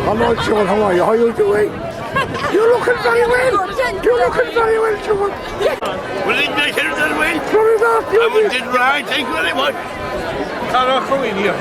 Hello, Sean. How are you? How are you doing? You're looking very well. You're looking very well, Sean. Will it make it that way? Very well. I did right. Thank you very much. Hello, come in here.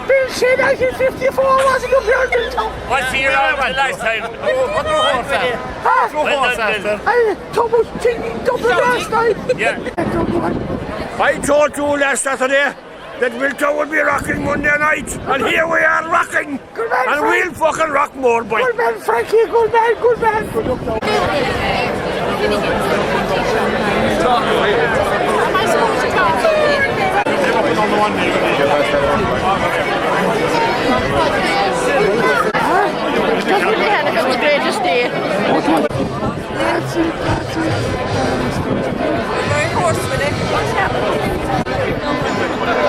Bill said 1954 wasn't a pure Milltown. What's the year out last time? What the horse after? Well done, Bill. I Thomas Tinney double last night. Yeah. I told you last Saturday that Milltown would be rocking Monday night, and here we are rocking, Good man, and Frank. we'll fucking rock more, boy. Good man, Frankie. Good man. Good man. Good luck now. Am I supposed to talk? Just when they had a greatest day. That's it. Very hoarse with it. What's happening?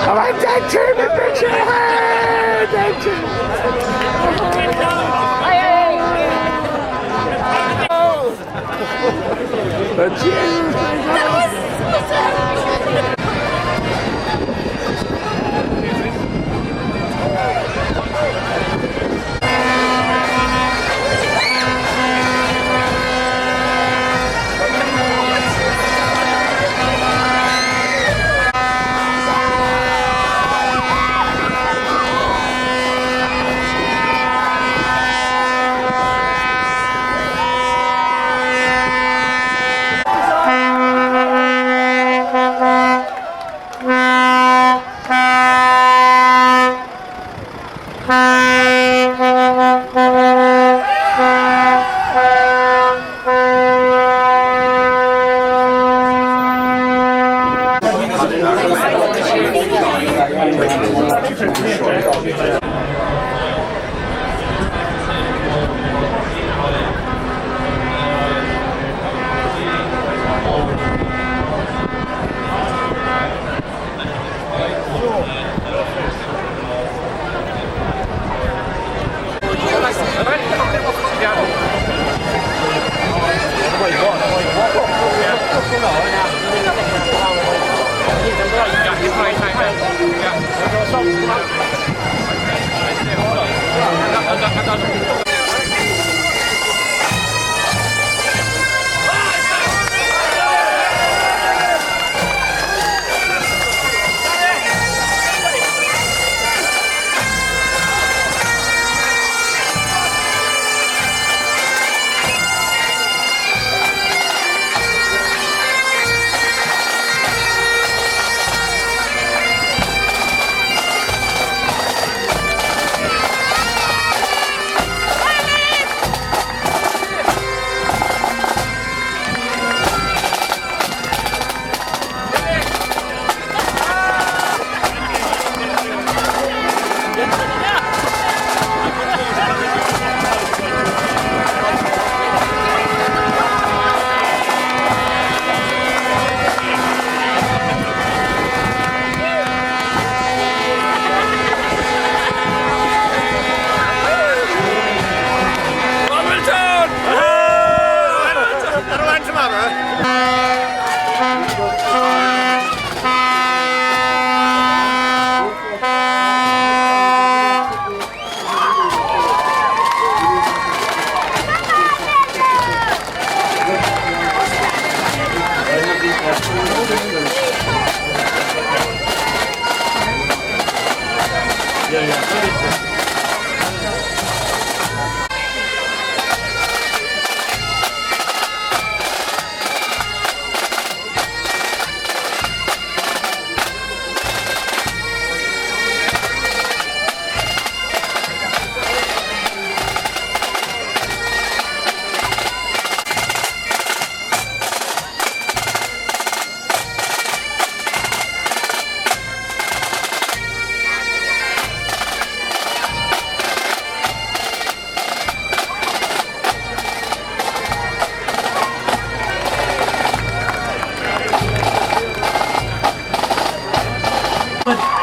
All right, that team in picture. Hey, that team. That's it. Yeah.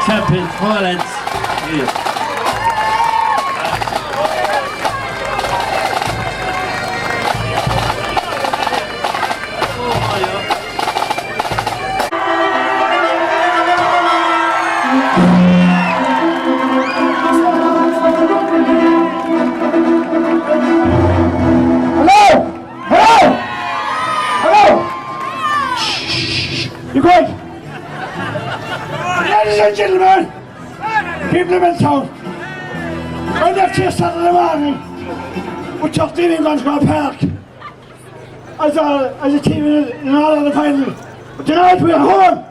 Champions violence. Yeah. You quiet! Ladies and gentlemen, people of Milltown, I left here Saturday morning. We took in Glasgow Park as a team in all of the final. But tonight we are home.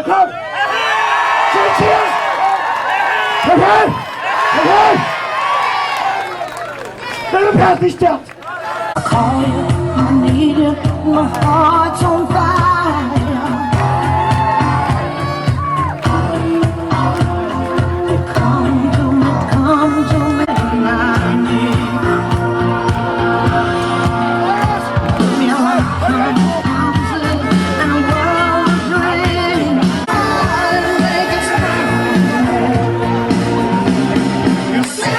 Come! To the cheers! Prepare! Let the party start! I call you, I need you, my heart's on fire. Come to me, I need give me a life, and a world of dreams. I'll make it stop. You say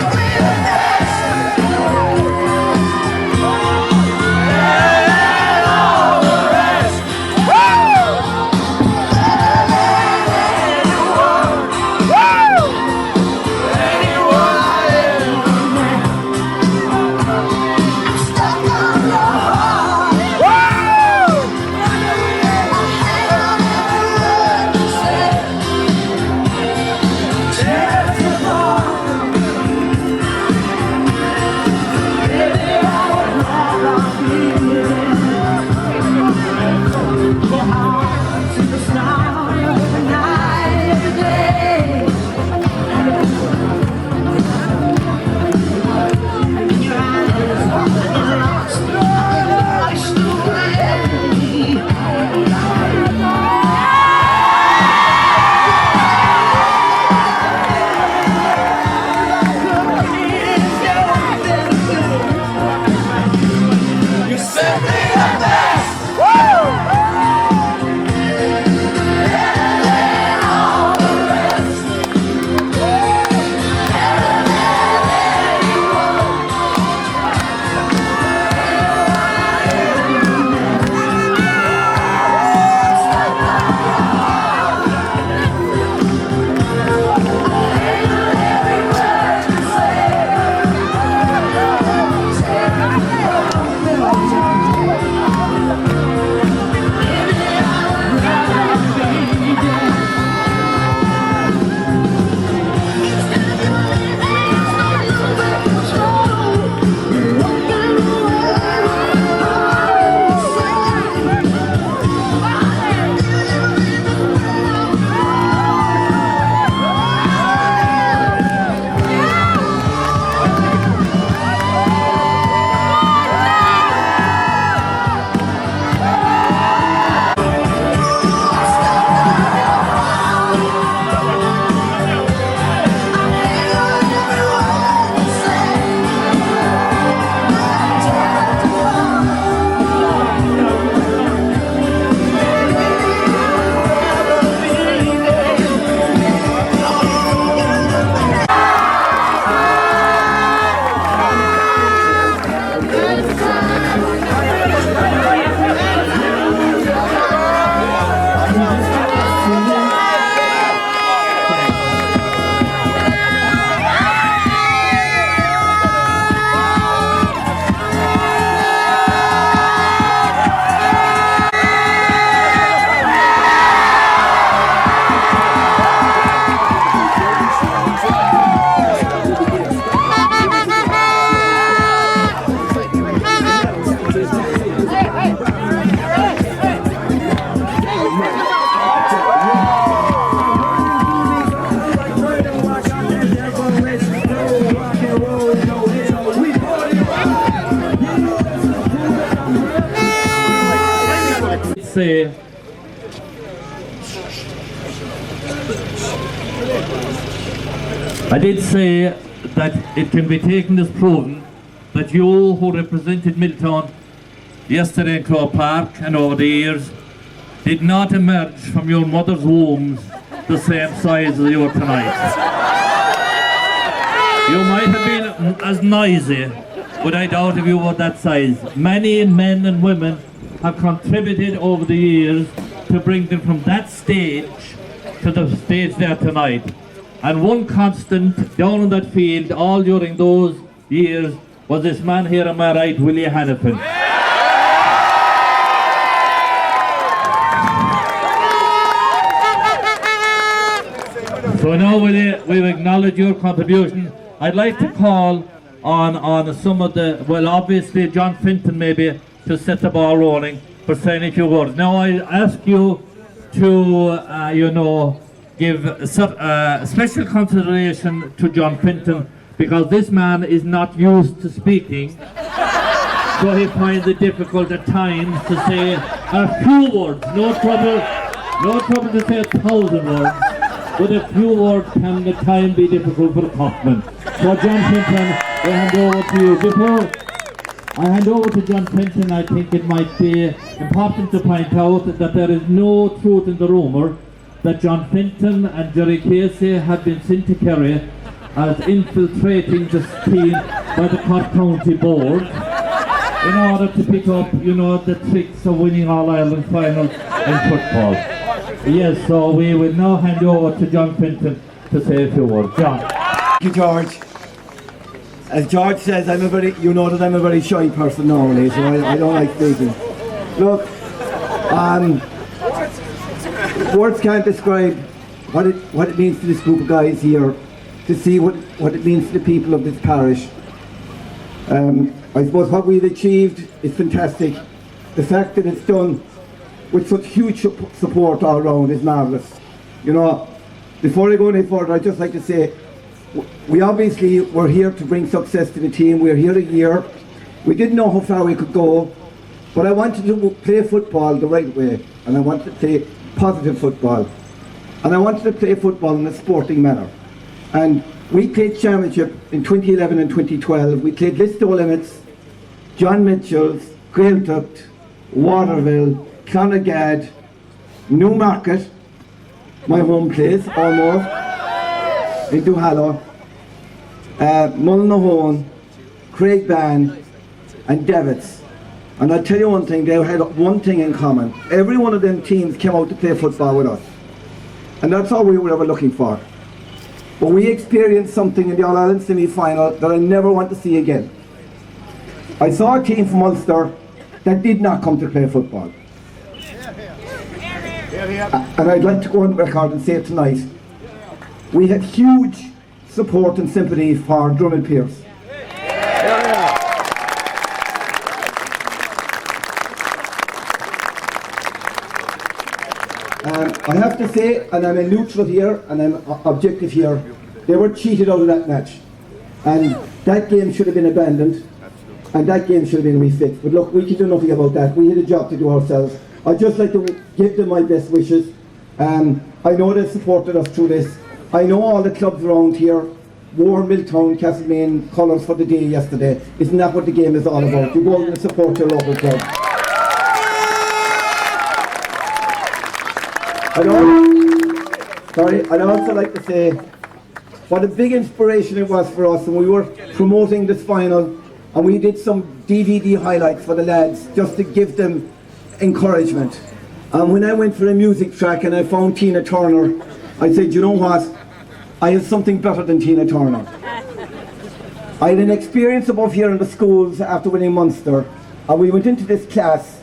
say that it can be taken as proven that you who represented Milltown yesterday in Crow Park and over the years did not emerge from your mother's wombs the same size as you are tonight. You might have been as noisy, but I doubt if you were that size. Many men and women have contributed over the years to bring them from that stage to the stage there tonight. And one constant down on that field all during those years was this man here on my right, Willie Hannafin. So now we've acknowledged your contribution. I'd like to call on some of the, well, obviously John Finton maybe to set the ball rolling for saying a few words. Now I ask you to, give special consideration to John Finton, because this man is not used to speaking, so he finds it difficult at times to say a few words. No trouble to say 1,000 words, but a few words can at times be difficult for the Cockman. So John Finton, I hand over to you. Before I hand over to John Finton, I think it might be important to point out that there is no truth in the rumour that John Finton and Jerry Casey have been sent to Kerry as infiltrating the team by the Cork County Board in order to pick up, the tricks of winning All-Ireland finals in football. Yes, so we will now hand over to John Finton to say a few words. John. Thank you, George. As George says, I'm a very shy person normally, so I don't like speaking. Look, words can't describe what it means to this group of guys here, to see what it means to the people of this parish. I suppose what we've achieved is fantastic. The fact that it's done with such huge support all around is marvellous. Before I go any further, I'd just like to say, we obviously were here to bring success to the team. We're here a year. We didn't know how far we could go, but I wanted to play football the right way, and I wanted to play positive football, and I wanted to play football in a sporting manner. And we played championship in 2011 and 2012. We played Listo Limits, John Mitchell's, Gaeltacht, Waterville, Clonagad, Newmarket, my home place almost, in Duhallow, Mullinahone, Craigban and Davitts. And I'll tell you one thing, they had one thing in common. Every one of them teams came out to play football with us. And that's all we were ever looking for. But we experienced something in the All-Ireland semi-final that I never want to see again. I saw a team from Ulster that did not come to play football. And I'd like to go on record and say it tonight. We had huge support and sympathy for Drummond Pearce. I have to say, and I'm a neutral here, and I'm objective here, they were cheated out of that match. And that game should have been abandoned, and that game should have been refixed. But look, we can do nothing about that. We had a job to do ourselves. I'd just like to give them my best wishes. I know they've supported us through this. I know all the clubs around here wore Milltown Castlemaine colours for the day yesterday. Isn't that what the game is all about? You go and support your local club. I'd also like to say what a big inspiration it was for us when we were promoting this final, and we did some DVD highlights for the lads just to give them encouragement. And when I went for a music track and I found Tina Turner, I said, you know what, I have something better than Tina Turner. I had an experience above here in the schools after winning Munster, and we went into this class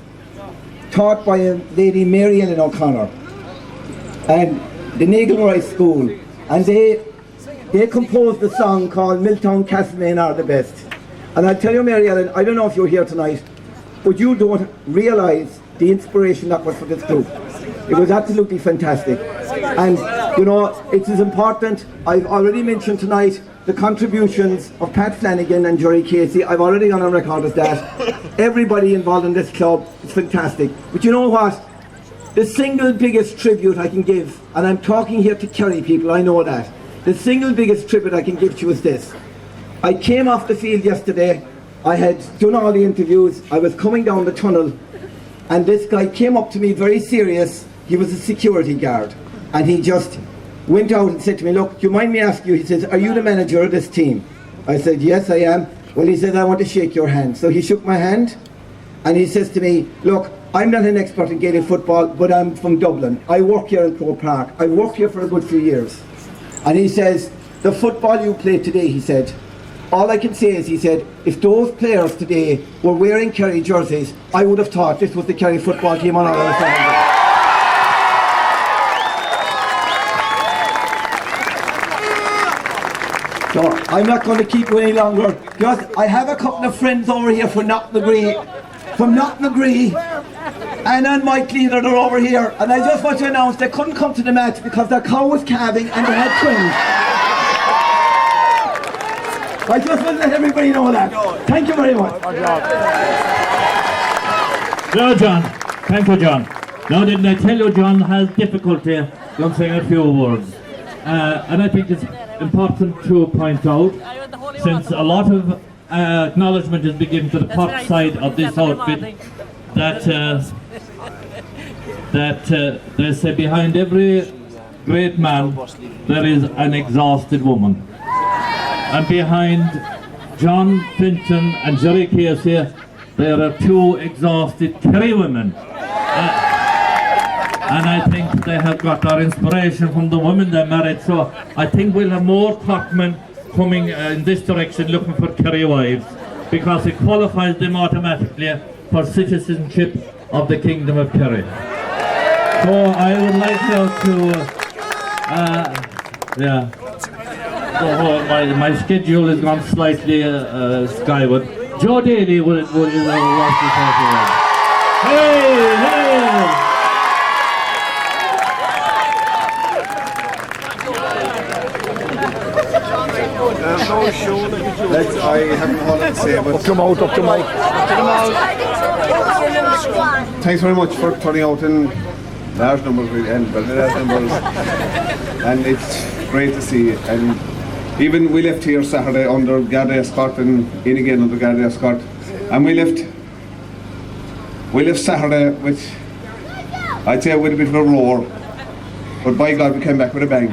taught by a lady, Mary Ellen O'Connor, and the Nagle School, and they composed a song called Milltown Castlemaine Are the Best. And I'll tell you, Mary Ellen, I don't know if you're here tonight, but you don't realise the inspiration that was for this group. It was absolutely fantastic. And it is important. I've already mentioned tonight the contributions of Pat Flanagan and Jerry Casey. I've already gone on record as that. Everybody involved in this club is fantastic. But you know what? The single biggest tribute I can give, and I'm talking here to Kerry people, I know that. The single biggest tribute I can give to you is this. I came off the field yesterday, I had done all the interviews, I was coming down the tunnel, and this guy came up to me very serious. He was a security guard, and he just went out and said to me, look, do you mind me asking you, he says, are you the manager of this team? I said, yes, I am. Well, he said, I want to shake your hand. So he shook my hand, and he says to me, look, I'm not an expert in Gaelic football, but I'm from Dublin. I work here in Croke Park. I worked here for a good few years. And he says, the football you played today, he said, all I can say is, he said, if those players today were wearing Kerry jerseys, I would have thought this was the Kerry football team on all of a sudden. So I'm not going to keep you any longer. Just, I have a couple of friends over here from Knocknagree, and on my leader, they're over here, and I just want to announce they couldn't come to the match because their cow was calving and they had twins. I just want to let everybody know that. Thank you very much. No, John. Thank you, John. Now, didn't I tell you John has difficulty in saying a few words? And I think it's important to point out, since a lot of acknowledgement is being given to the pop side of this outfit, that they say behind every great man there is an exhausted woman. And behind John Finton and Jerry Casey, there are two exhausted Kerry women. And I think they have got their inspiration from the women they married. So I think we'll have more Cockmen coming in this direction looking for Kerry wives, because it qualifies them automatically for citizenship of the Kingdom of Kerry. So I would like to, my schedule has gone slightly skyward. Joe Daly will watch this out. Hey! There's no show that I haven't a lot to say, but Come out, up to Mike. thanks very much for turning out in large numbers and very large numbers, and it's great to see. And even we left here Saturday under Garda escort and in again under Garda escort, and we left Saturday with, I'd say, with a bit of a roar, but by God we came back with a bang.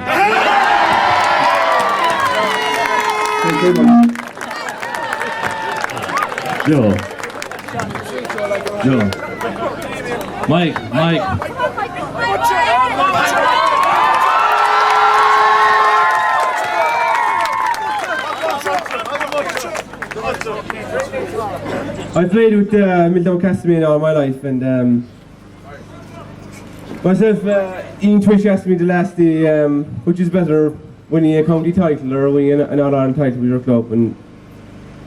Thank you very much. Joe. Mike. I played with Milltown Castlemaine all my life, and myself, Ian Twish asked me the last day, which is better, winning a county title or winning an All-Ireland title with your club, and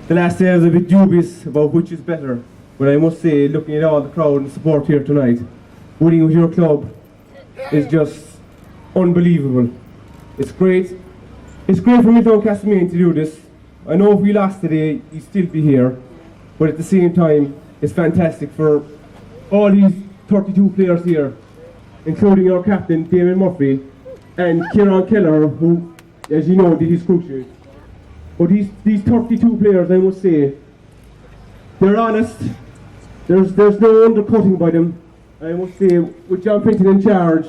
the last day I was a bit dubious about which is better, but I must say, looking at all the crowd and support here tonight, winning with your club is just unbelievable. It's great for Milltown Castlemaine to do this. I know if we lost today, you'd still be here, but at the same time, it's fantastic for all these 32 players here, including our captain, Damien Murphy, and Kieran Keller, who, as you know, did his cruciate. But these 32 players, I must say, they're honest. There's no undercutting by them. I must say, with John Finton in charge,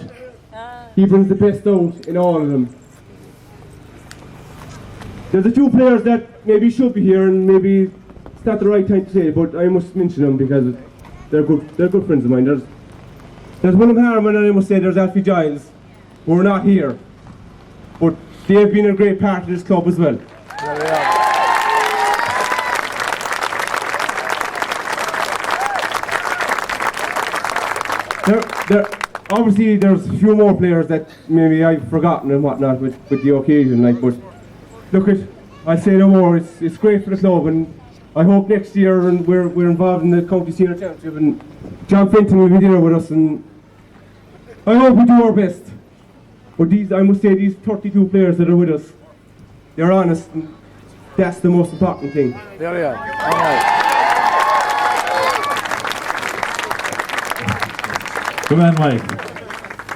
he brings the best out in all of them. There's a few players that maybe should be here, and maybe it's not the right time to say, but I must mention them because they're good friends of mine. There's William Harman, and I must say there's Alfie Giles, who are not here, but they've been a great part of this club as well. Obviously there's a few more players that maybe I've forgotten and whatnot with the occasion, like, but look, I'll say no more. It's great for the club, and I hope next year and we're involved in the county senior championship, and John Finton will be there with us, and I hope we do our best. But I must say, these 32 players that are with us, they're honest, and that's the most important thing. There we are. All right. Good man, Mike.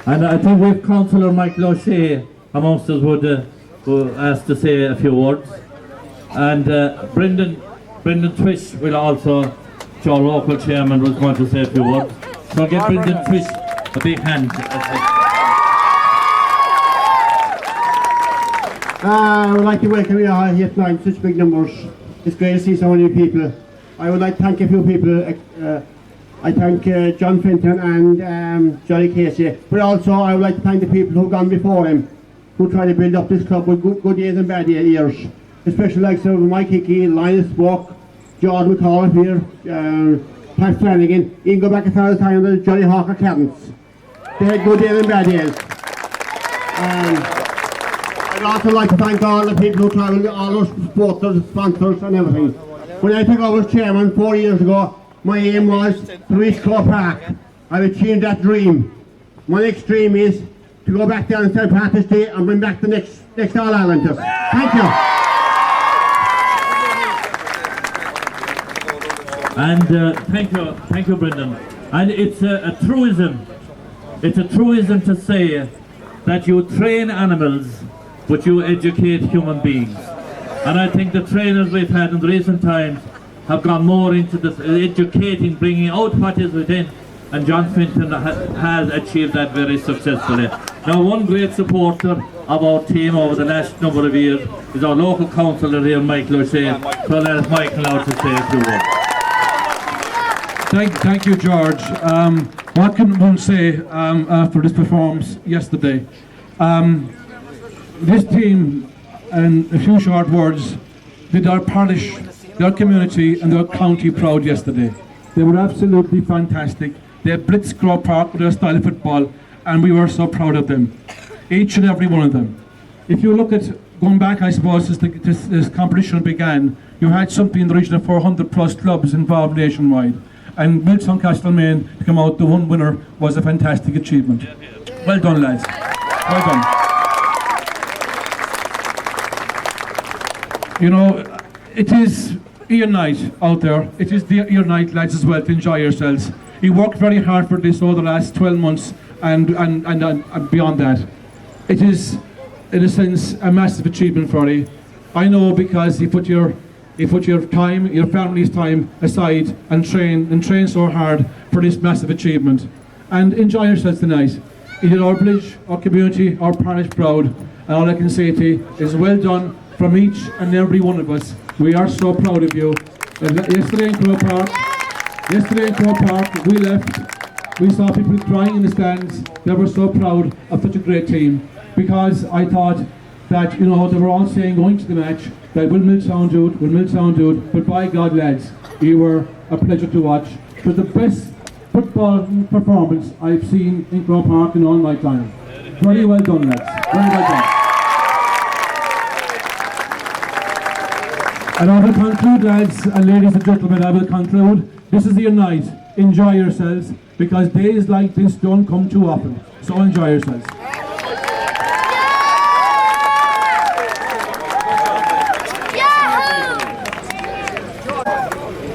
And I think we have Councillor Michael O'Shea amongst us who asked to say a few words. And Brendan Twish will also, our local chairman, was going to say a few words. So I'll give Brendan Twish a big hand. I would like to welcome you all here tonight in such big numbers. It's great to see so many people. I would like to thank a few people. I thank John Fenton and Johnny Casey, but also I would like to thank the people who've gone before him, who tried to build up this club with good years and bad years. Especially like some of Mike Hickey, Linus Walk, Jordan McCall here, Pat Flanagan. You can go back a far time to Johnny Hawker Cadence. They had good years and bad years. I'd also like to thank all the people who travelled, all those supporters, sponsors and everything. When I took over as chairman 4 years ago, my aim was to reach Crow Park. I've achieved that dream. My next dream is to go back down to St. Patrick's Day and bring back the next All-Ireland to us. Thank you. And thank you, Brendan. And it's a truism. It's a truism to say that you train animals, but you educate human beings. And I think the trainers we've had in recent times have gone more into this educating, bringing out what is within, and John Fenton has achieved that very successfully. Now, one great supporter of our team over the last number of years is our local councillor here, Michael O'Shea. So let Michael out to say a few words. Thank you, George. What can one say after this performance yesterday? This team, in a few short words, did our parish, their community and their county proud yesterday. They were absolutely fantastic. They blitzed Crow Park with their style of football, and we were so proud of them, each and every one of them. If you look at, going back I suppose since this competition began, you had something in the region of 400 plus clubs involved nationwide, and Milltown Castlemaine to come out the one winner was a fantastic achievement. Well done, lads. Well done. You know, it is your night out there. It is your night, lads, as well, to enjoy yourselves. You worked very hard for this over the last 12 months and beyond that. It is, in a sense, a massive achievement for you. I know because you put your time, your family's time aside and train so hard for this massive achievement. And enjoy yourselves tonight. You did our village, our community, our parish proud. And all I can say to you is well done from each and every one of us. We are so proud of you. Yesterday in Crow Park, we left. We saw people crying in the stands. They were so proud of such a great team, because I thought that, you know, they were all saying going to the match that will Milltown do it, but by God, lads, you were a pleasure to watch. It was the best football performance I've seen in Crow Park in all my time. Very well done, lads. Very well done. And I will conclude, lads and ladies and gentlemen, I will conclude. This is your night. Enjoy yourselves, because days like this don't come too often. So enjoy yourselves.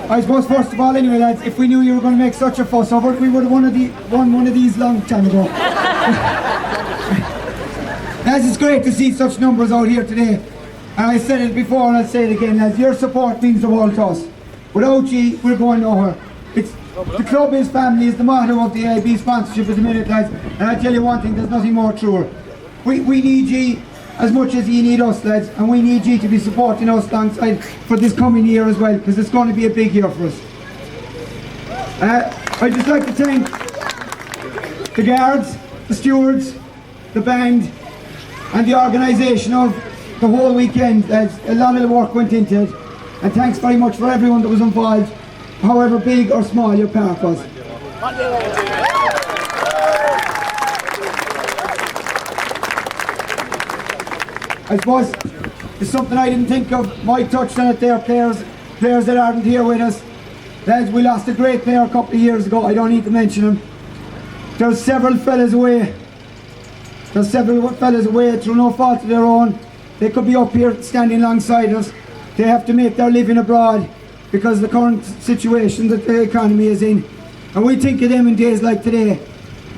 I suppose first of all, anyway, lads, if we knew you were going to make such a fuss over it, we would have won one of these long time ago. Lads, it's great to see such numbers out here today. And I said it before and I'll say it again, lads, your support means the world to us. Without you, we're going nowhere. The club is family is the motto of the AIB sponsorship at the minute, lads. And I tell you one thing, there's nothing more truer. We need you as much as you need us, lads, and we need you to be supporting us alongside for this coming year as well, because it's going to be a big year for us. I'd just like to thank the guards, the stewards, the band, and the organisation of the whole weekend. A lot of the work went into it, and thanks very much for everyone that was involved, however big or small your part was. I suppose it's something I didn't think of. Mike touched on it there, players that aren't here with us. Lads, we lost a great player a couple of years ago, I don't need to mention him. There's several fellas away through no fault of their own. They could be up here standing alongside us. They have to make their living abroad because of the current situation that the economy is in. And we think of them in days like today.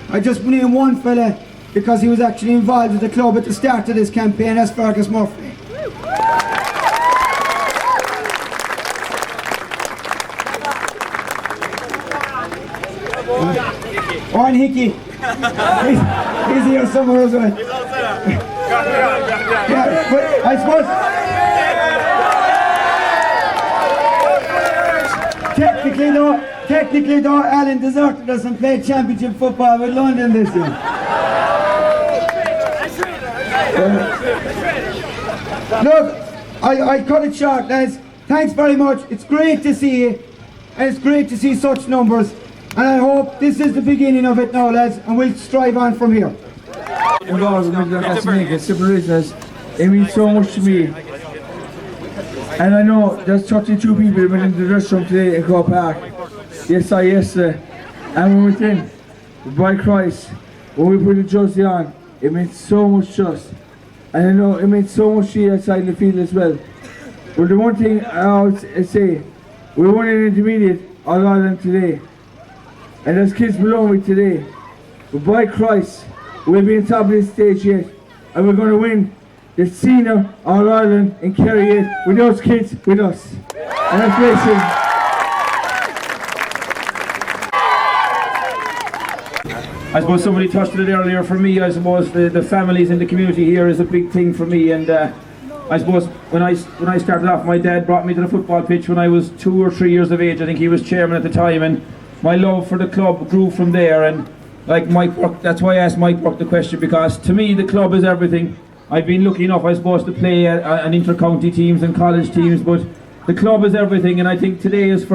I just name one fella because he was actually involved with the club at the start of this campaign. That's Fergus Murphy. Owen Hickey. He's here somewhere as well. Yeah, but I suppose technically though, Alan deserted us and played championship football with London this year. Look, I cut it short, lads. Thanks very much. It's great to see you, and it's great to see such numbers. And I hope this is the beginning of it now, lads, and we'll strive on from here. Involved with Milltown Castlemaine, it's simple reasons. It means so much to me. And I know there's 32 people who went into the dressing room today in Croke Park. Yesterday. And we went in, by Christ, when we put the jersey on, it meant so much to us. And I know it meant so much to you outside the field as well. But the one thing I always say, we won an intermediate All-Ireland today. And there's kids below me today. But by Christ, we'll be on top of this stage yet. And we're going to win the senior All-Ireland and carry it with those kids with us. And that's great. I suppose somebody touched on it earlier. For me, I suppose the families in the community here is a big thing for me. And I suppose when I started off, my dad brought me to the football pitch when I was 2 or 3 years of age. I think he was chairman at the time, and my love for the club grew from there. And like Mike Burke, that's why I asked Mike Burke the question, because to me the club is everything. I've been lucky enough, I suppose, to play an inter-county teams and college teams, but the club is everything. And I think today is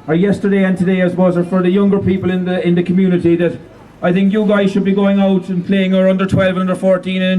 yesterday and today, I suppose, are for the younger people in the community, that I think you guys should be going out and playing our under 12 and under 14 and